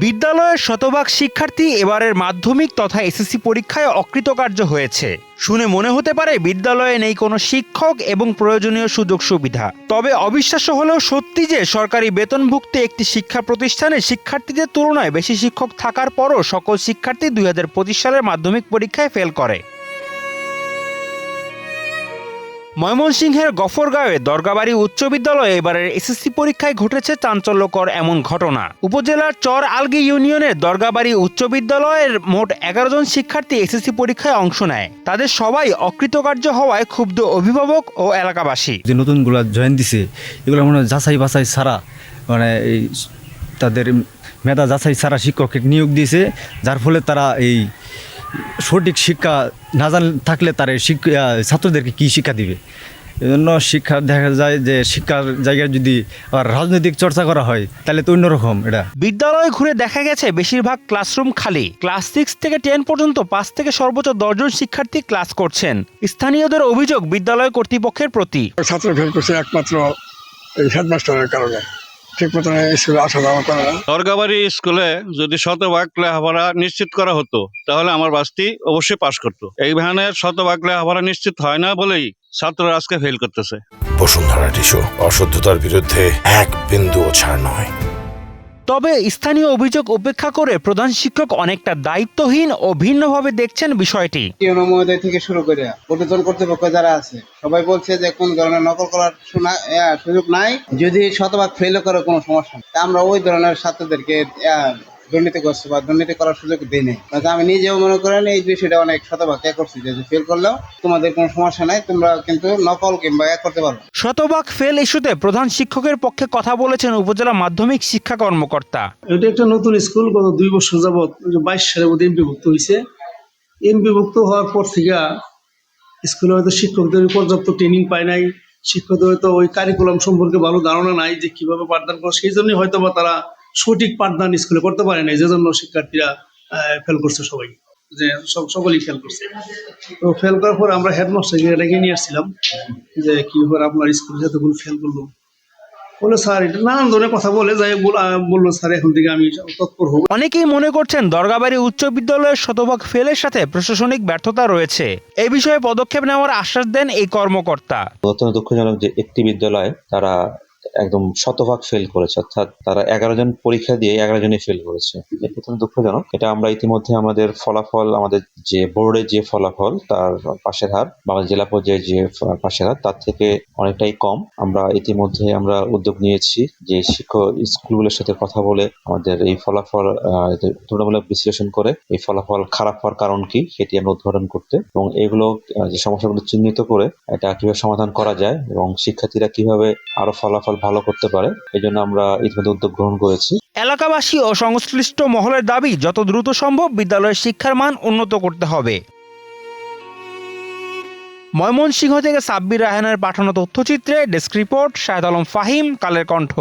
বিদ্যালয়ের শতভাগ শিক্ষার্থী এবারের মাধ্যমিক তথা এসএসসি পরীক্ষায় অকৃতকার্য হয়েছে। শুনে মনে হতে পারে বিদ্যালয়ে নেই কোনো শিক্ষক এবং প্রয়োজনীয় সুযোগ সুবিধা। তবে অবিশ্বাস্য হলেও সত্যি যে সরকারি বেতনভুক্ত একটি শিক্ষা প্রতিষ্ঠানে শিক্ষার্থীদের তুলনায় বেশি শিক্ষক থাকার পরও সকল শিক্ষার্থী 2025 সালের মাধ্যমিক পরীক্ষায় ফেল করে। ময়মনসিংহের গফরগাঁওয়ে দরগাবাড়ি উচ্চ বিদ্যালয়ে এবারের এসএসসি পরীক্ষায় ঘটেছে চাঞ্চল্যকর এমন ঘটনা। উপজেলার চর আলগি ইউনিয়নের দরগাবাড়ি উচ্চ বিদ্যালয়ের মোট 11 জন শিক্ষার্থী এসএসসি পরীক্ষায় অংশ নেয়। তাদের সবাই অকৃতকার্য হওয়ায় ক্ষুব্ধ অভিভাবক ও এলাকাবাসী। যে নতুনগুলো জয়েন দিছে এগুলো মনে হয় যাচাই বাছাই ছাড়া, মানে এই তাদের মেধা যাচাই ছাড়া শিক্ষককে নিয়োগ দিয়েছে, যার ফলে তারা এই সঠিক শিক্ষা না জান থাকলে তার ছাত্রদেরকে কী শিক্ষা দিবে। এজন্য শিক্ষা দেখা যায় যে শিক্ষার জায়গায় যদি রাজনৈতিক চর্চা করা হয় তাহলে তো অন্যরকম। এটা বিদ্যালয়ে ঘুরে দেখা গেছে বেশিরভাগ ক্লাসরুম খালি। ক্লাস 6 থেকে 10 পর্যন্ত 5 থেকে সর্বোচ্চ 10 জন শিক্ষার্থী ক্লাস করছেন। স্থানীয়দের অভিযোগ বিদ্যালয় কর্তৃপক্ষের প্রতি। ছাত্র ফেল করছে একমাত্র এই হেডমাস্টারের কারণে, ঠিক মতো স্কুলে আসা যাওয়া করে না। দরগাবাড়ি স্কুলে যদি শতভাগ লেখাপড়া নিশ্চিত করা হতো তাহলে আমার বাসটি অবশ্যই পাশ করতো। এই ভ্যানের শতভাগ লেখাপড়া নিশ্চিত হয় না বলেই ছাত্ররা আজকে ফেল করতেছে। বসুন্ধরা টিস্যু, অশুদ্ধতার বিরুদ্ধে এক বিন্দুও ছাড় নয়। তবে স্থানীয় অভিযোগ উপেক্ষা করে প্রধান শিক্ষক অনেকটা দায়িত্বহীন ও ভিন্নভাবে দেখছেন বিষয়টি। মহোদয় থেকে শুরু করে ঊর্ধ্বতন কর্তৃপক্ষ যারা আছে সবাই বলছে যে কোন ধরনের নকল করার সুযোগ নাই, যদি শতভাগ ফেল করে কোনো সমস্যা নেই। আমরা ওই ধরনের ছাত্রদেরকে দুর্নীতিগ্রস্ত বা দুর্নীতি করার সুযোগ দিই নাই। আমি নিজেও মনে করেন এই বিষয়টা অনেক শতভাগ করছি যে ফেল করলেও তোমাদের কোনো সমস্যা নাই, তোমরা কিন্তু নকল কিংবা করতে পারো। শতভাগ ফেল ইস্যুতে প্রধান শিক্ষকের পক্ষে কথা বলেছেন উপজেলা মাধ্যমিক শিক্ষা কর্মকর্তা। এটা একটা নতুন স্কুল, গত 2 বছর যাবৎ 22 সালের মধ্যে এমপিভুক্ত হয়েছে। এমপিভুক্ত হওয়ার পর থেকে স্কুলে হয়তো শিক্ষকদের পর্যাপ্ত ট্রেনিং পায় নাই, শিক্ষকদের হয়তো ওই কারিকুলাম সম্পর্কে ভালো ধারণা নাই যে কিভাবে পাঠদান করে, সেই জন্যই হয়তো বা তারা সঠিক পাঠদান স্কুলে করতে পারে নাই, যে জন্য শিক্ষার্থীরা ফেল করছে। সবাই যে সকলেই ফেল করছে। তো ফেল করার পর আমরা হেডমাস্টারকে ডেকে নিয়ে আসছিলাম যে কি করে আপনার স্কুল যতগুলো ফেল করলো। বলে স্যার এটা নানান ধরনের কথা বলে যাই বললো স্যার এখন থেকে আমি তৎপর হব। অনেকেই মনে করছেন দরগাবাড়ি উচ্চ বিদ্যালয়ের শতভাগ ফেলের সাথে প্রশাসনিক ব্যর্থতা রয়েছে। এই বিষয়ে পদক্ষেপ নেওয়ার আশ্বাস দেন এই কর্মকর্তা। অত্যন্ত দুঃখজনক যে একটি বিদ্যালয়ে তারা একদম শতভাগ ফেল করেছে, অর্থাৎ তারা 11 জন পরীক্ষা দিয়ে 11 জনই ফেল করেছে। এটা অত্যন্ত দুঃখজনক। এটা আমরা ইতিমধ্যে আমাদের ফলাফল, আমাদের যে বোর্ডের যে ফলাফল তার পাশের হার, বাংলাদেশ জেলা পর্যায়ে যে পাশের হার তার থেকে অনেকটাই কম। আমরা ইতিমধ্যে উদ্যোগ নিয়েছি যে শিক্ষক স্কুলগুলোর সাথে কথা বলে আমাদের এই ফলাফল তুলনামূলক বিশ্লেষণ করে এই ফলাফল খারাপ হওয়ার কারণ কি সেটি আমরা উদ্ঘাটন করতে এবং এগুলো যে সমস্যাগুলো চিহ্নিত করে এটা কিভাবে সমাধান করা যায় এবং শিক্ষার্থীরা কিভাবে আরো ফলাফল ভালো করতে পারে, এই জন্য আমরা ইতিমধ্যে উদ্যোগ গ্রহণ করেছি। এলাকাবাসী ও সংশ্লিষ্ট মহলের দাবি যত দ্রুত সম্ভব বিদ্যালয়ের শিক্ষার মান উন্নত করতে হবে। ময়মনসিংহ থেকে সাব্বির রায়হানের পাঠানো তথ্যচিত্রে ডেস্ক রিপোর্ট, শাহেদ আলম ফাহিম, কালের কণ্ঠ।